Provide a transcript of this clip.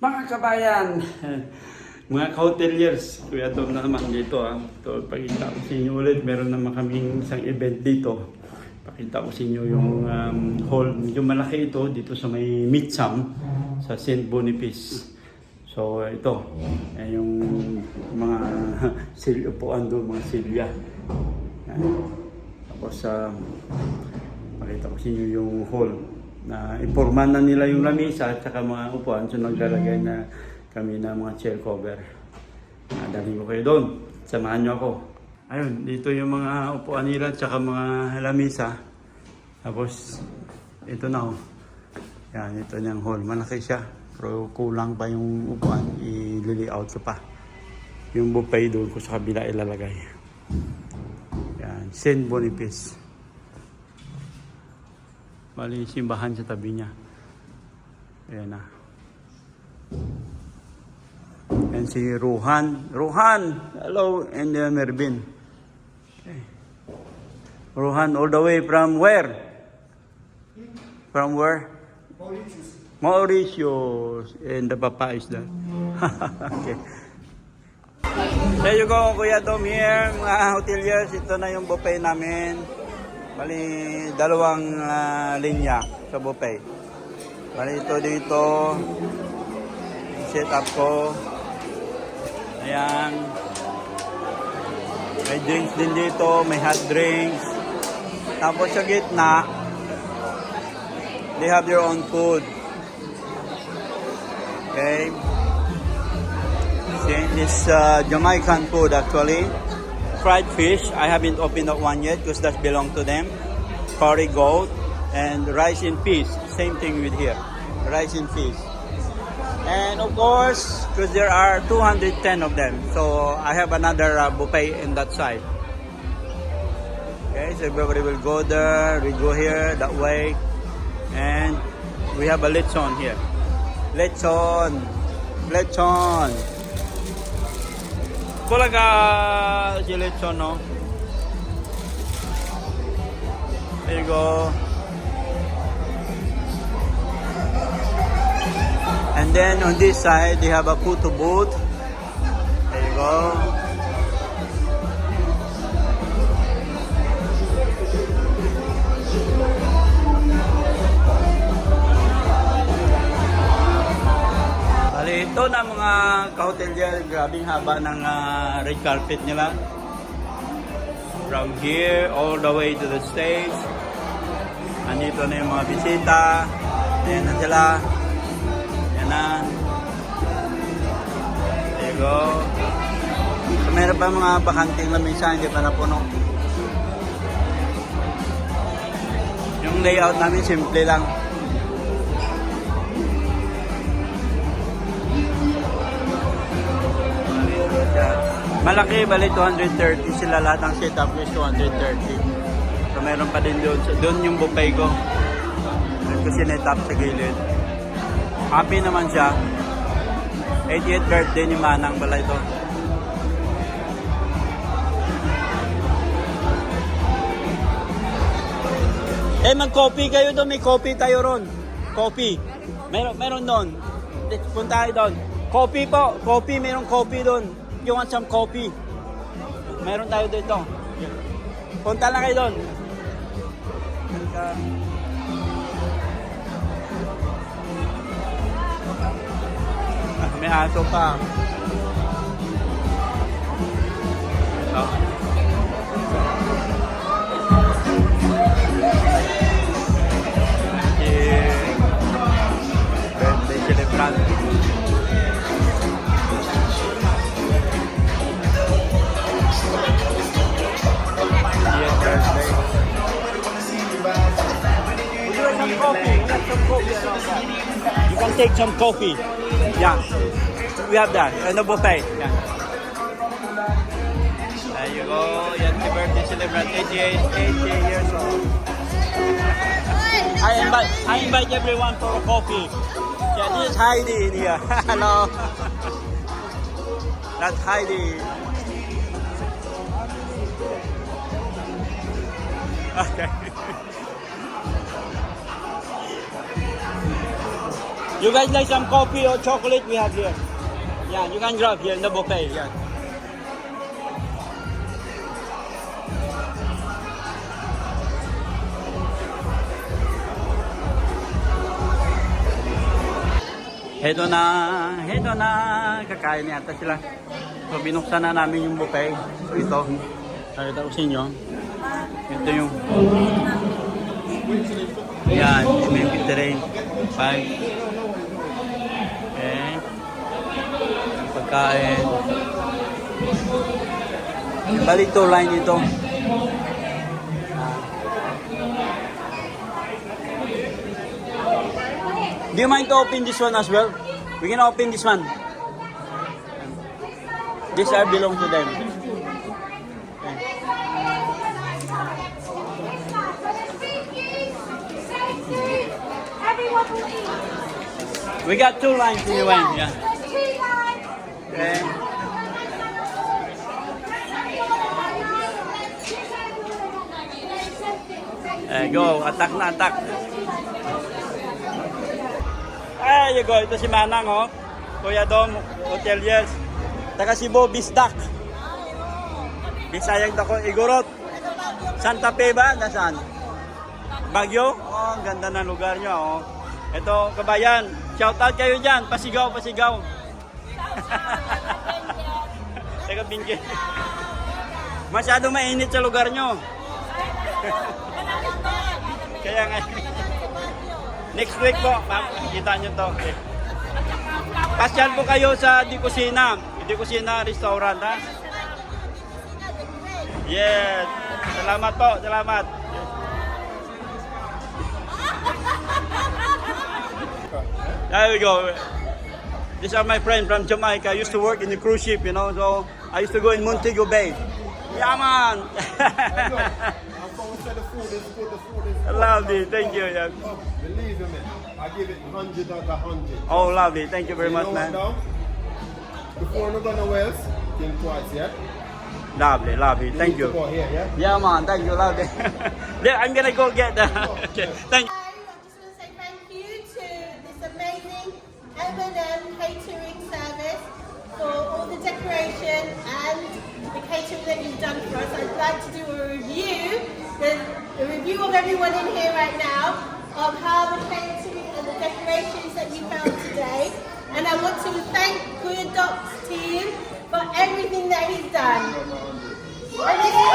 Mga kabayan, mga ka-hoteliers, Kuya Dom na naman dito ha. Ito, pakita ko sa inyo ulit, meron naman kaming isang event dito. Pakita ko sa inyo yung hall, medyo malaki ito dito sa may Mitsam, sa St. Boniface. So ito, yung mga upuan doon, mga silya. Tapos pakita ko sa inyo yung hall. Na imporman na nila yung lamisa at saka mga upuan, so naglalagay na kami na mga chair cover. Dali ko kayo doon, samahan nyo ako. Ayun, dito yung mga upuan nila at saka mga lamisa. Tapos ito na yan, ito na yung hall, malaki siya pero kulang pa yung upuan, i-layout ko pa yung buffet doon ko sa kabila ilalagay. Yan, St. Boniface. Bali, simbahan sa tabi niya. Ayan na. And si Ruhan. Ruhan! Hello! And Mervin. Okay. Ruhan all the way from where? From where? Mauritius. Mauritius. And the papa is that. Okay. There you go, Kuya Dom here. Mga hoteliers, ito na yung buffet namin. Bali, dalawang linya sa buffet. Bali, ito dito. Set up ko. Ayan. May drinks din dito. May hot drinks. Tapos sa gitna, they have their own food. Okay. This Jamaican food actually. Fried fish, I haven't opened up one yet because that belongs to them. Curry goat and rice and peas. Same thing with here. Rice and peas. And of course, because there are 210 of them, so I have another buffet in that side. Okay, so everybody will go there. We go here that way, and we have a lechon here. Lechon, lechon. Bulaga si lechon, no? There you go. And then on this side, they have a photo booth. There you go. Ito na mga ka-hotelier, grabing haba ng red carpet nila. From here all the way to the stage. Andito na yung mga bisita. Ayan na sila. Ayan na. There you go. So, meron pa mga bakanting lamisa, hindi pa napuno. Yung layout namin simple lang. Malaki, bali 230 sila, lahat ng setup is 230. So meron pa din doon. So doon yung buffet ko. Doon ko sinetap sa gilid. Happy naman siya. 88th birthday ni Manang pala ito. Mag-coffee kayo doon. May coffee tayo ron. Coffee. Meron doon. Punta tayo doon. Coffee po. Coffee. Merong coffee doon. You want some coffee? Meron tayo dito. Punta lang kayo doon. May aso pa. Ito. Birthday celebrant. You can take some coffee. Yeah, we have that. And the buffet. Yeah. There you go. Yan si birthday celebrant, 88 years old. I invite everyone for a coffee. Yeah, this is Heidi in here. Hello. That's Heidi. Okay. You guys like some coffee or chocolate we have here? Yeah, you can grab here in the buffet. Yeah. Heto na, kakain yata sila. So binuksan na namin yung buffet. So ito, nakita ko sa inyo. Ito yung, yan, may terrain. Five. Okay. Pagkain. Balik to line ito. Do you mind to open this one as well? We can open this one. These are belong to them. Okay. We got 2 lines anyway. Yeah. Okay. Go. Attack na attack. There you go. Ito si Manang, oh. Kuya Dom, hoteliers. Taga Cebu, Bisdak. Bisayang dako, Igorot. Santa Fe ba? Nasaan? Baguio? Oh, ang ganda ng lugar nyo, oh. Ito, kabayan. Shout out kayo dyan. Pasigaw, pasigaw. Taga Binggit. Masyado mainit sa lugar nyo. Kaya nga. Next week po, makikita nyo to. Okay. Pasyal po kayo sa Di Kusina. Di Kusina Restaurant, ha? Yes. Salamat po, salamat. There we go. These are my friends from Jamaica. I used to work in the cruise ship, you know, so I used to go in Montego Bay. Yeah, man. The food is good. The food is good. Lovely, thank you. Yeah. Believe me, I give it 100 out of 100. Oh, lovely. Thank you very much, man. Before we go to Wales, think twice, yeah? Lovely, lovely. Thank you. Go here, yeah? Yeah, man. Thank you, lovely. Yeah, I'm gonna go get that. Okay. Thank you. I just want to say thank you to this amazing M&M catering service for all the decoration and the catering that you've done for us. I'd like to do a review, the review of everyone in here right now of how the catering and the decorations that you found today. And I want to thank Kuya Doc's team for everything that he's done. And this is